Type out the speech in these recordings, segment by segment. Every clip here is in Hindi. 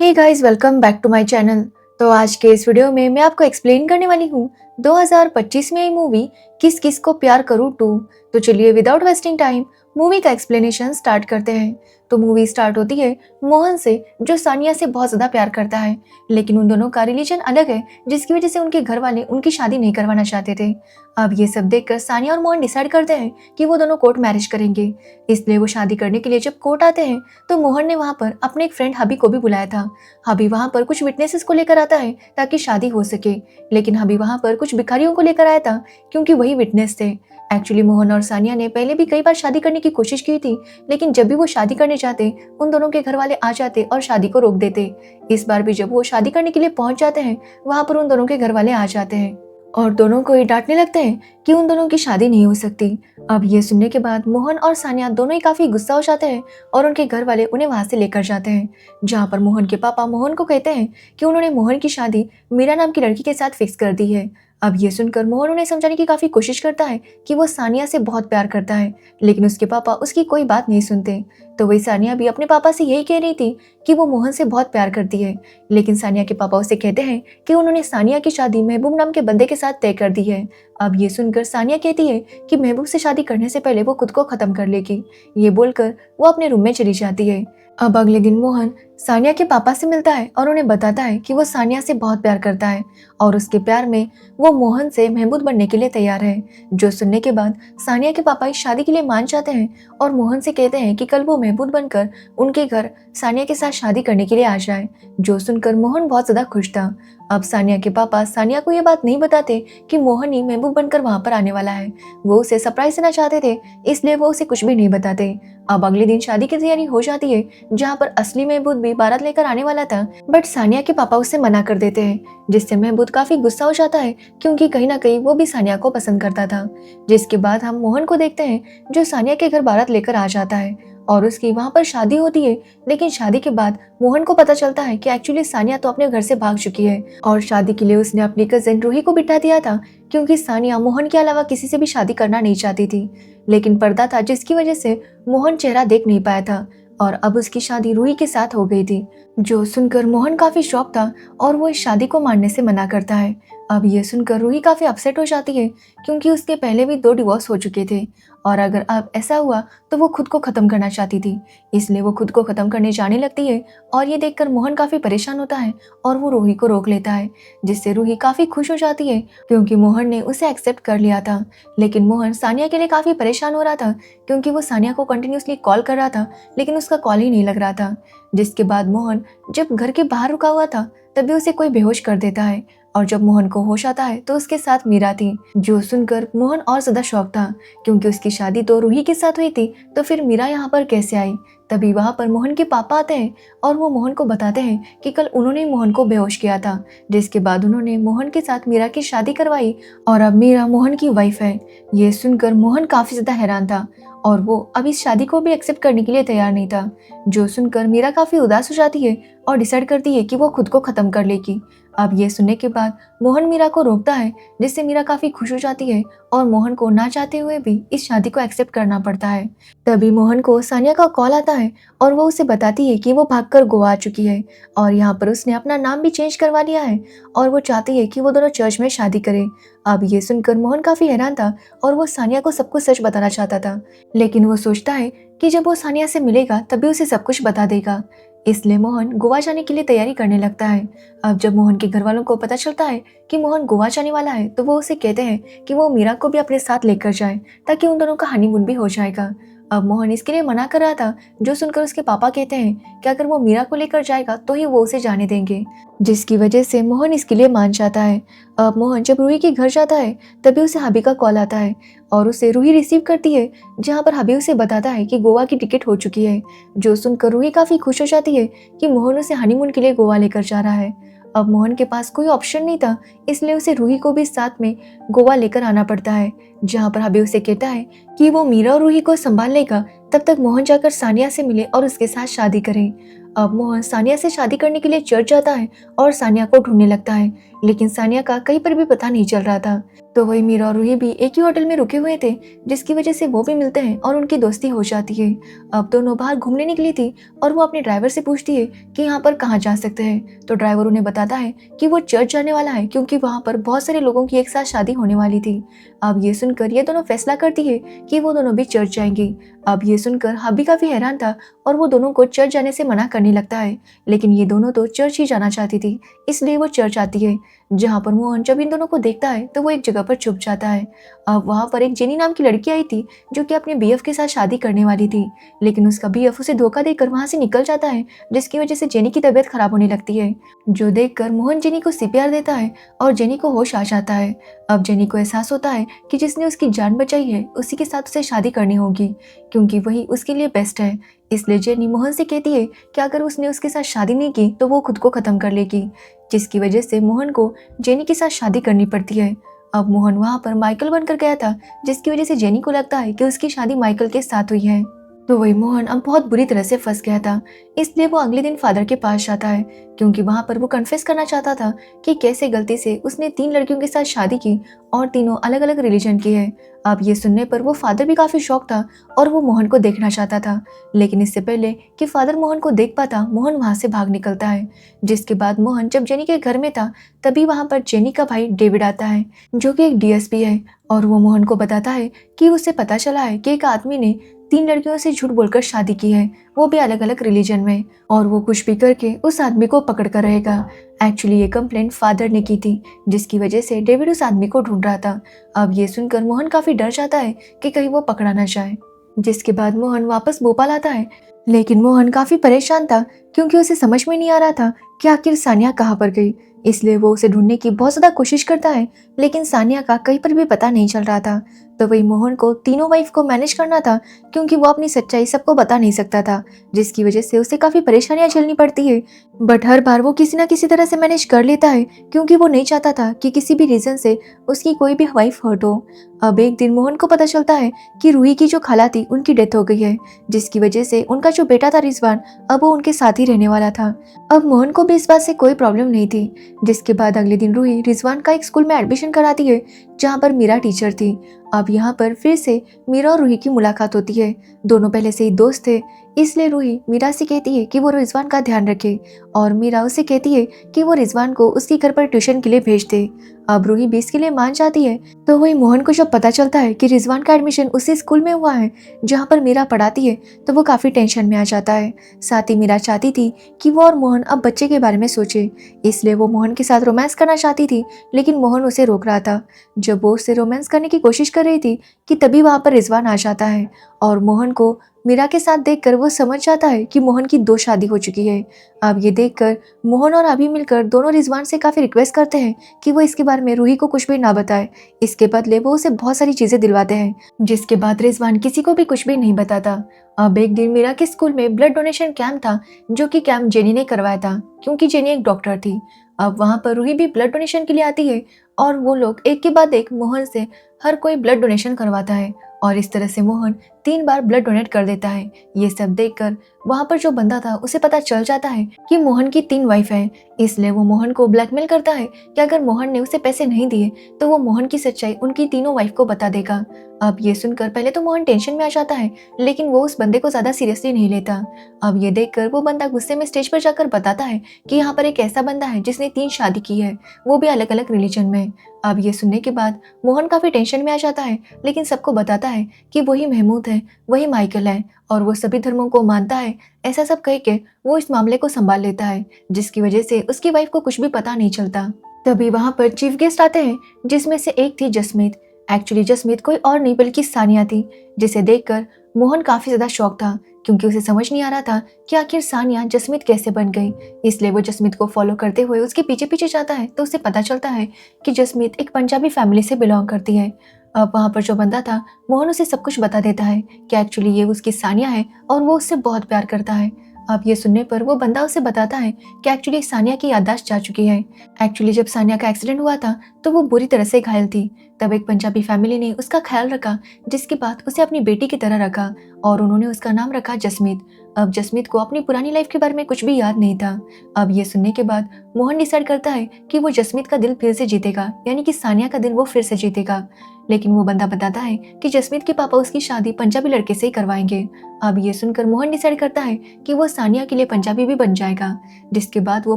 Hey guys, welcome back to my channel. तो आज के इस वीडियो में मैं आपको एक्सप्लेन करने वाली हूँ 2025 में आई मूवी किस किस को प्यार करूँ 2। तो चलिए विदाउट वेस्टिंग टाइम मूवी का एक्सप्लेनेशन स्टार्ट करते हैं। तो मूवी स्टार्ट होती है मोहन से, जो सानिया से बहुत ज़्यादा प्यार करता है, लेकिन उन दोनों का रिलेशन अलग है, जिसकी वजह से उनके घर वाले उनकी शादी नहीं करवाना चाहते थे। अब ये सब देखकर सानिया और मोहन डिसाइड करते हैं कि वो दोनों कोर्ट मैरिज करेंगे। इसलिए वो शादी करने के लिए जब कोर्ट आते हैं तो मोहन ने वहाँ पर अपने एक फ्रेंड हबी को भी बुलाया था। हबी वहाँ पर कुछ विटनेसेस को लेकर आता है ताकि शादी हो सके, लेकिन हबी वहाँ पर कुछ भिखारियों को लेकर आया था क्योंकि वही विटनेस थे। एक्चुअली मोहन और सानिया ने पहले भी कई बार शादी करने की कोशिश की थी, लेकिन जब भी वो शादी करने जाते उन दोनों के घर वाले आ जाते और शादी को रोक देते। इस बार भी जब वो शादी करने के लिए पहुंच जाते हैं, वहां पर उन दोनों के घर वाले आ जाते हैं और दोनों को ये डांटने लगते हैं कि उन दोनों की शादी नहीं हो सकती। अब ये सुनने के बाद मोहन और सानिया दोनों ही काफी गुस्सा हो जाते हैं और उनके घर वाले उन्हें वहां से लेकर जाते हैं, जहाँ पर मोहन के पापा मोहन को कहते हैं कि उन्होंने मोहन की शादी मीरा नाम की लड़की के साथ फिक्स कर दी है। अब ये सुनकर मोहन उन्हें समझाने की काफी कोशिश करता है कि वो सानिया से बहुत प्यार करता है, लेकिन उसके पापा उसकी कोई बात नहीं सुनते। तो वही सानिया भी अपने पापा से यही कह रही थी कि वो मोहन से बहुत प्यार करती है, लेकिन सानिया के पापा उसे कहते हैं कि उन्होंने सानिया की शादी महबूब नाम के बंदे के साथ तय कर दी है। अब ये सुनकर सानिया कहती है कि महबूब से शादी करने से पहले वो खुद को खत्म कर लेगी। ये बोलकर वो अपने रूम में चली जाती है। अब अगले दिन मोहन सानिया के पापा से मिलता है और उन्हें बताता है कि वो सानिया से बहुत प्यार करता है और उसके प्यार में वो मोहन से महबूब बनने के लिए तैयार है। जो सुनने के बाद सानिया के पापा इस शादी के लिए मान जाते हैं और मोहन से कहते हैं कि कल वो महबूब बनकर उनके घर सानिया के साथ शादी करने के लिए आ जाए। जो सुनकर मोहन बहुत ज्यादा खुश था। अब सानिया के पापा सानिया को ये बात नहीं बताते कि मोहन ही महबूब बनकर वहां पर आने वाला है। वो उसे सरप्राइज देना चाहते थे, इसलिए वो उसे कुछ भी नहीं बताते। अब अगले दिन शादी की तैयारी हो जाती है, जहाँ पर असली महबूब भी बारात लेकर आने वाला था, बट सानिया के पापा उसे मना कर देते हैं, जिससे महबूब काफी गुस्सा हो जाता है क्योंकि कहीं ना कहीं वो भी सानिया को पसंद करता था। जिसके बाद हम मोहन को देखते हैं, जो सानिया के घर बारात लेकर आ जाता है और उसकी वहां पर शादी होती है। लेकिन शादी के बाद मोहन को पता चलता है कि एक्चुअली सानिया तो अपने घर से भाग चुकी है और शादी के लिए उसने अपनी कजिन रूही को बिठा दिया था, क्योंकि सानिया मोहन के अलावा किसी से भी शादी करना नहीं चाहती थी। लेकिन पर्दा था, जिसकी वजह से मोहन चेहरा देख नहीं पाया था और अब उसकी शादी रूही के साथ हो गई थी। जो सुनकर मोहन काफी शॉक था और वो इस शादी को मानने से मना करता है। अब ये सुनकर रूही काफी अपसेट हो जाती है, क्योंकि उसके पहले भी 2 डिवोर्स हो चुके थे और अगर अब ऐसा हुआ तो वो खुद को खत्म करना चाहती थी। इसलिए वो खुद को खत्म करने जाने लगती है और ये देखकर मोहन काफी परेशान होता है और वो रूही को रोक लेता है, जिससे रूही काफी खुश हो जाती है क्योंकि मोहन ने उसे एक्सेप्ट कर लिया था। लेकिन मोहन सानिया के लिए काफी परेशान हो रहा था, क्योंकि वो सानिया को कंटिन्यूसली कॉल कर रहा था, लेकिन उसका कॉल ही नहीं लग रहा था। जिसके बाद मोहन जब घर के बाहर रुका हुआ था, तभी उसे कोई बेहोश कर देता है और जब मोहन को होश आता है तो उसके साथ मीरा थी। जो सुनकर मोहन और ज्यादा शॉक था, क्योंकि उसकी शादी तो रूही के साथ हुई थी, तो फिर मीरा यहाँ पर कैसे आई। तभी वहाँ पर मोहन के पापा आते हैं और वो मोहन को बताते हैं कि कल उन्होंने मोहन को बेहोश किया था, जिसके बाद उन्होंने मोहन के साथ मीरा की शादी करवाई और अब मीरा मोहन की वाइफ है। ये सुनकर मोहन काफी ज्यादा हैरान था और वो अब इस शादी को भी एक्सेप्ट करने के लिए तैयार नहीं था। जो सुनकर मीरा काफी उदास हो जाती है और डिसाइड करती है कि वो खुद को खत्म कर लेगी। अब ये सुनने के बाद मोहन मीरा को रोकता है, जिससे मीरा काफी खुश हो जाती है और मोहन को ना चाहते हुए भी इस शादी को एक्सेप्ट करना पड़ता है। तभी मोहन को सानिया का कॉल आता है और वो उसे बताती है कि वो भागकर गोवा आ चुकी है और यहाँ पर उसने अपना नाम भी चेंज करवा लिया है और वो चाहती है कि वो दोनों चर्च में शादी करें। अब ये सुनकर मोहन काफी हैरान था और वो सानिया को सब कुछ सच बताना चाहता था, लेकिन वो सोचता है कि जब वो सानिया से मिलेगा तभी उसे सब कुछ बता देगा। इसलिए मोहन गोवा जाने के लिए तैयारी करने लगता है। अब जब मोहन के घर वालों को पता चलता है कि मोहन गोवा जाने वाला है, तो वो उसे कहते हैं कि वो मीरा को भी अपने साथ लेकर जाए, ताकि उन दोनों का हनीमून भी हो जाएगा। अब मोहन इसके लिए मना कर रहा था, जो सुनकर उसके पापा कहते हैं कि अगर वो मीरा को लेकर जाएगा तो ही वो उसे जाने देंगे, जिसकी वजह से मोहन इसके लिए मान जाता है। अब मोहन जब रूही के घर जाता है, तभी उसे हबी का कॉल आता है और उसे रूही रिसीव करती है, जहाँ पर हबी उसे बताता है कि गोवा की टिकट हो चुकी है। जो सुनकर रूही काफी खुश हो जाती है कि मोहन उसे हनीमून के लिए गोवा लेकर जा रहा है। अब मोहन के पास कोई ऑप्शन नहीं था, इसलिए उसे रूही को भी साथ में गोवा लेकर आना पड़ता है, जहाँ पर हबी उसे कहता है कि वो मीरा और रूही को संभाल लेगा, तब तक मोहन जाकर सानिया से मिले और उसके साथ शादी करे। अब मोहन सानिया से शादी करने के लिए चर्च जाता है और सानिया को ढूंढने लगता है, लेकिन सानिया का कहीं पर भी पता नहीं चल रहा था। तो वही मीरा और रूही भी एक ही होटल में रुके हुए थे, जिसकी वजह से वो भी मिलते हैं और उनकी दोस्ती हो जाती है। अब दोनों बाहर घूमने निकली थी और वो अपने ड्राइवर से पूछती है कि यहाँ पर कहाँ जा सकते हैं। तो ड्राइवर उन्हें बताता है कि वो चर्च जाने वाला है, क्योंकि वहाँ पर बहुत सारे लोगों की एक साथ शादी होने वाली थी। अब ये सुनकर ये दोनों फैसला करती है कि वो दोनों भी चर्च जाएंगी। अब ये सुनकर हबी काफी हैरान था और वो दोनों को चर्च जाने से मना करने लगता है, लेकिन ये दोनों तो चर्च ही जाना चाहती थी, इसलिए वो चर्च आती है। जहाँ पर मोहन जब इन दोनों को देखता है तो वो एक जगह पर छुप जाता है। अब वहाँ पर एक जेनी नाम की लड़की आई थी, जो कि अपने बीएफ के साथ शादी करने वाली थी, लेकिन उसका बीएफ उसे धोखा देकर वहाँ से निकल जाता है, जिसकी वजह से जेनी की तबीयत खराब होने लगती है। जो देखकर मोहन जेनी को सीपीआर देता है और जेनी को होश आ जाता है। अब जेनी को एहसास होता है कि जिसने उसकी जान बचाई है उसी के साथ उसे शादी करनी होगी, क्योंकि वही उसके लिए बेस्ट है। इसलिए जेनी मोहन से कहती है कि अगर उसने उसके साथ शादी नहीं की तो वो खुद को खत्म कर लेगी, जिसकी वजह से मोहन को जेनी के साथ शादी करनी पड़ती है। अब मोहन वहाँ पर माइकल बनकर गया था, जिसकी वजह से जेनी को लगता है कि उसकी शादी माइकल के साथ हुई है। तो वही मोहन अब बहुत बुरी तरह से फंस गया था, इसलिए वो अगले दिन फादर के पास जाता है, क्योंकि वहाँ पर वो कन्फेस करना चाहता था कि कैसे गलती से उसने 3 लड़कियों के साथ शादी की और तीनों अलग अलग रिलीजन की है। अब ये सुनने पर वो फादर भी काफी शॉक था और वो मोहन को देखना चाहता था, लेकिन इससे पहले कि फादर मोहन को देख पाता, मोहन वहाँ से भाग निकलता है। जिसके बाद मोहन जब जेनी के घर में था तभी वहाँ पर जेनी का भाई डेविड आता है, जो कि एक डीएसपी है, और वो मोहन को बताता है कि उसे पता चला है कि एक आदमी ने 3 लड़कियों से झूठ बोलकर शादी की है, वो भी अलग अलग रिलीजन में, और वो कुछ भी करके उस आदमी को पकड़ कर रहेगा। एक्चुअली ये कंप्लेंट फादर ने की थी, जिसकी वजह से डेविड उस आदमी को ढूंढ रहा था। अब ये सुनकर मोहन काफी डर जाता है कि कहीं वो पकड़ा ना जाए। जिसके बाद मोहन वापस भोपाल आता है, लेकिन मोहन काफी परेशान था, क्योंकि उसे समझ में नहीं आ रहा था कि आखिर सानिया कहाँ पर गई। इसलिए वो उसे ढूंढने की बहुत ज्यादा कोशिश करता है, लेकिन सानिया का कहीं पर भी पता नहीं चल रहा था। तो वही मोहन को तीनों वाइफ को मैनेज करना था, क्योंकि वो अपनी सच्चाई सबको बता नहीं सकता था, जिसकी वजह से उसे काफी परेशानियां झेलनी पड़ती है। बट हर बार वो किसी ना किसी तरह से मैनेज कर लेता है, क्योंकि वो नहीं चाहता था कि किसी भी रीजन से उसकी कोई भी वाइफ हर्ट हो। अब एक दिन मोहन को पता चलता है कि रूही की जो खाला थी उनकी डेथ हो गई है, जिसकी वजह से उनका जो बेटा था रिजवान, अब वो उनके साथ ही रहने वाला था। अब मोहन को भी इस बात से कोई प्रॉब्लम नहीं थी। जिसके बाद अगले दिन रूही रिजवान का एक स्कूल में एडमिशन कराती है, जहाँ पर मीरा टीचर थी। अब यहाँ पर फिर से मीरा और रूही की मुलाकात होती है। दोनों पहले से ही दोस्त थे, इसलिए रूही मीरा से कहती है कि वो रिजवान का ध्यान रखे, और मीरा उसे कहती है कि वो रिजवान को उसके घर पर ट्यूशन के लिए भेज दे। अब रूही भी इसके लिए मान जाती है। तो वही मोहन को जब पता चलता है कि रिजवान का एडमिशन उसी स्कूल में हुआ है जहाँ पर मीरा पढ़ाती है, तो वो काफी टेंशन में आ जाता है। साथ ही मीरा चाहती थी कि वो और मोहन अब बच्चे के बारे में सोचे, इसलिए वो मोहन के साथ रोमांस करना चाहती थी, लेकिन मोहन उसे रोक रहा था। जब वो उससे रोमांस करने की कोशिश कर रही थी कि तभी वहाँ पर रिजवान आ जाता है, और मोहन को मीरा के साथ देखकर वो समझ जाता है कि मोहन की 2 शादी हो चुकी है। अब ये देखकर मोहन और अभी मिलकर दोनों रिजवान से काफी रिक्वेस्ट करते हैं कि वो इसके बारे में रूही को कुछ भी ना बताए। इसके बदले वो उसे बहुत सारी चीजें दिलवाते हैं, जिसके बाद रिजवान किसी को भी कुछ भी नहीं बताता। अब एक दिन मीरा के स्कूल में ब्लड डोनेशन कैंप था, जो कि कैंप जेनी ने करवाया था, क्योंकि जेनी एक डॉक्टर थी। अब वहाँ पर रूही भी ब्लड डोनेशन के लिए आती है, और वो लोग एक के बाद एक मोहन से हर कोई ब्लड डोनेशन करवाता है, और इस तरह से मोहन 3 बार ब्लड डोनेट कर देता है। ये सब देखकर वहाँ पर जो बंदा था उसे पता चल जाता है कि मोहन की 3 वाइफ है, इसलिए वो मोहन को ब्लैकमेल करता है कि अगर मोहन ने उसे पैसे नहीं दिए तो वो मोहन की सच्चाई उनकी तीनों वाइफ को बता देगा। अब ये सुनकर पहले तो मोहन टेंशन में आ जाता है, लेकिन वो उस बंदे को ज्यादा सीरियसली नहीं लेता। अब ये देखकर वो बंदा गुस्से में स्टेज पर जाकर बताता है कि यहाँ पर एक ऐसा बंदा है जिसने 3 शादी की है, वो भी अलग अलग रिलीजन में। अब ये सुनने के बाद मोहन काफी टेंशन में आ जाता है, लेकिन सबको बताता है कि वही महमूद है, वही माइकल है, और वो सभी धर्मों को मानता है। ऐसा सब कह के वो इस मामले को संभाल लेता है, जिसकी वजह से उसकी वाइफ को कुछ भी पता नहीं चलता। तभी वहाँ पर चीफ गेस्ट आते हैं, जिसमें से एक थी जसमीत। एक्चुअली जसमीत कोई और नहीं बल्कि सानिया थी, जिसे देखकर मोहन काफी ज्यादा शॉक था, क्योंकि उसे समझ नहीं आ रहा था कि आखिर सानिया जसमीत कैसे बन गई। इसलिए वो जसमीत को फॉलो करते हुए उसके पीछे पीछे जाता है, तो उसे पता चलता है कि जसमीत एक पंजाबी फैमिली से बिलोंग करती है। अब वहाँ पर जो बंदा था मोहन उसे सब कुछ बता देता है कि एक्चुअली ये उसकी सानिया है और वो उससे बहुत प्यार करता है। अब ये सुनने पर वो बंदा उसे बताता है कि एक्चुअली सानिया की याददाश्त जा चुकी है। एक्चुअली जब सानिया का एक्सीडेंट हुआ था तो वो बुरी तरह से घायल थी। तब एक पंजाबी फैमिली ने उसका ख्याल रखा, जिसके बाद उसे अपनी बेटी की तरह रखा, और उन्होंने उसका नाम रखा जसमीत। अब जसमीत को अपनी पुरानी लाइफ के बारे में कुछ भी याद नहीं था। अब ये सुनने के बाद मोहन डिसाइड करता है कि वो जसमीत का दिल फिर से जीतेगा, यानी कि सानिया का दिल वो फिर से जीतेगा। लेकिन वो बंदा बताता है कि जसमीत के पापा उसकी शादी पंजाबी लड़के से ही करवाएंगे। अब ये सुनकर मोहन डिसाइड करता है कि वो सानिया के लिए पंजाबी भी बन जाएगा, जिसके बाद वो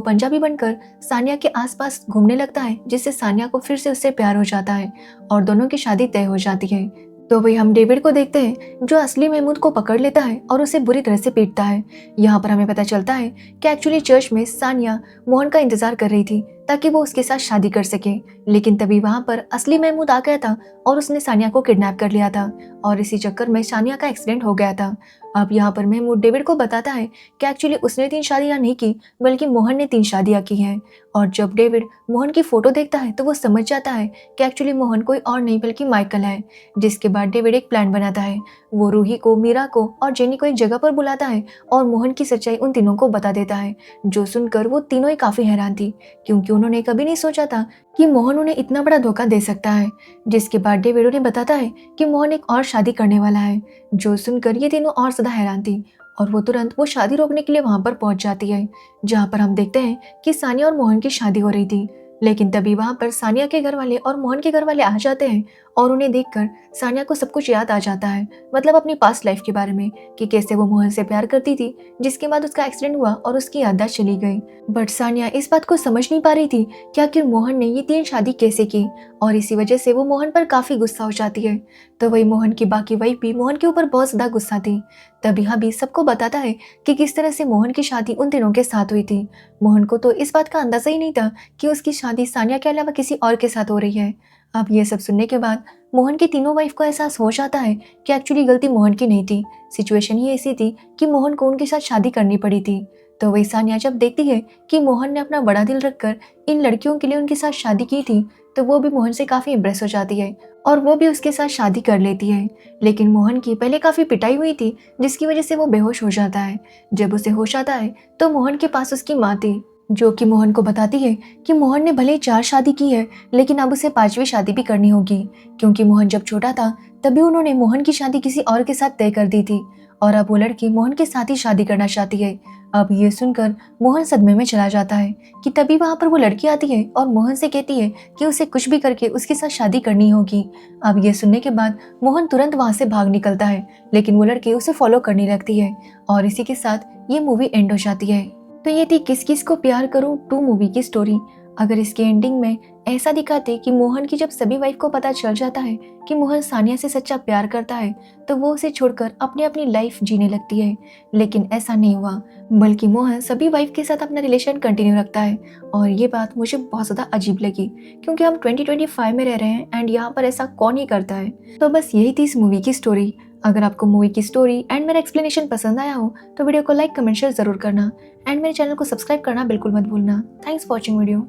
पंजाबी बनकर सानिया के आसपास घूमने लगता है, जिससे सानिया को फिर से उससे प्यार हो जाता है और दोनों की शादी तय हो जाती है। तो वही हम डेविड को देखते हैं जो असली महमूद को पकड़ लेता है और उसे बुरी तरह से पीटता है। यहाँ पर हमें पता चलता है कि एक्चुअली चर्च में सानिया मोहन का इंतजार कर रही थी ताकि वो उसके साथ शादी कर सके, लेकिन तभी वहाँ पर असली महमूद आ गया था और उसने सानिया को किडनैप कर लिया था और इसी चक्कर में सानिया का एक्सीडेंट हो गया था। अब यहाँ पर महमूद डेविड को बताता है कि एक्चुअली उसने 3 शादियाँ नहीं की बल्कि मोहन ने 3 शादियाँ की हैं। और जब डेविड मोहन की फोटो देखता है तो वो समझ जाता है कि एक्चुअली मोहन कोई और नहीं बल्कि माइकल है। जिसके बाद डेविड एक प्लान बनाता है। वो रूही को, मीरा को और जेनी को एक जगह पर बुलाता है और मोहन की सच्चाई उन तीनों को बता देता है, जो सुनकर वो तीनों ही काफी हैरान थी, क्योंकि उन्होंने कभी नहीं सोचा था कि मोहन उन्हें इतना बड़ा धोखा दे सकता है। जिसके बाद डेविड उन्हें बताता है कि मोहन एक और शादी करने वाला है, जो सुनकर ये तीनों और ज्यादा हैरान थी और वो तुरंत वो शादी रोकने के लिए वहां पर पहुंच जाती है, जहां पर हम देखते हैं कि सानिया और मोहन की शादी हो रही थी। लेकिन तभी वहां पर सानिया के घर वाले और मोहन के घर वाले आ जाते हैं और उन्हें देखकर सानिया को सब कुछ याद आ जाता है, मतलब अपनी पास्ट लाइफ के बारे में कि कैसे वो मोहन से प्यार करती थी, जिसके बाद उसका एक्सीडेंट हुआ और उसकी याददाश्त चली गई। बट सानिया इस बात को समझ नहीं पा रही थी कि आखिर मोहन ने ये 3 शादी कैसे की और इसी वजह से वो मोहन पर काफी गुस्सा हो जाती है। तो वही मोहन की बाकी वाइफ भी मोहन के ऊपर बहुत ज्यादा गुस्सा थी। तभी हबी सबको बताता है कि किस तरह से मोहन की शादी उन तीनों के साथ हुई थी। मोहन को तो इस बात का अंदाजा ही नहीं था कि उसकी शादी सानिया के अलावा किसी और के साथ हो रही है। अब ये सब सुनने के बाद मोहन की तीनों वाइफ को एहसास हो जाता है कि एक्चुअली गलती मोहन की नहीं थी, सिचुएशन ही ऐसी थी कि मोहन को उनके साथ शादी करनी पड़ी थी। तो वही सानिया जब देखती है कि मोहन ने अपना बड़ा दिल रखकर इन लड़कियों के लिए उनके साथ शादी की थी, तो वो भी मोहन से काफी इम्प्रेस हो जाती है और वो भी उसके साथ शादी कर लेती है। लेकिन मोहन की पहले काफी पिटाई हुई थी, जिसकी वजह से वो बेहोश हो जाता है। जब उसे होश आता है तो मोहन के पास उसकी माँ थी, जो कि मोहन को बताती है कि मोहन ने भले ही 4 शादी की है, लेकिन अब उसे 5वीं शादी भी करनी होगी, क्योंकि मोहन जब छोटा था तभी उन्होंने मोहन की शादी किसी और के साथ तय कर दी थी और अब वो लड़की मोहन के साथ ही शादी करना चाहती है। अब ये सुनकर मोहन सदमे में चला जाता है कि तभी वहां पर वो लड़की आती है और मोहन से कहती है कि उसे कुछ भी करके उसके साथ शादी करनी होगी। अब ये सुनने के बाद मोहन तुरंत वहां से भाग निकलता है, लेकिन वो लड़की उसे फॉलो करने लगती है और इसी के साथ ये मूवी एंड हो जाती है। तो ये थी किस किस को प्यार करूं 2 मूवी की स्टोरी। अगर इसके एंडिंग में ऐसा दिखाते कि मोहन की जब सभी वाइफ को पता चल जाता है कि मोहन सानिया से सच्चा प्यार करता है, तो वो उसे छोड़कर अपनी अपनी लाइफ जीने लगती है, लेकिन ऐसा नहीं हुआ, बल्कि मोहन सभी वाइफ के साथ अपना रिलेशन कंटिन्यू रखता है। और ये बात मुझे बहुत ज़्यादा अजीब लगी, क्योंकि हम 2025 में रह रहे हैं एंड यहाँ पर ऐसा कौन ही करता है। तो बस यही थी इस मूवी की स्टोरी। अगर आपको मूवी की स्टोरी एंड मेरा एक्सप्लेनेशन पसंद आया हो तो वीडियो को लाइक, कमेंट, शेयर जरूर करना एंड मेरे चैनल को सब्सक्राइब करना बिल्कुल मत भूलना। Thanks for watching video.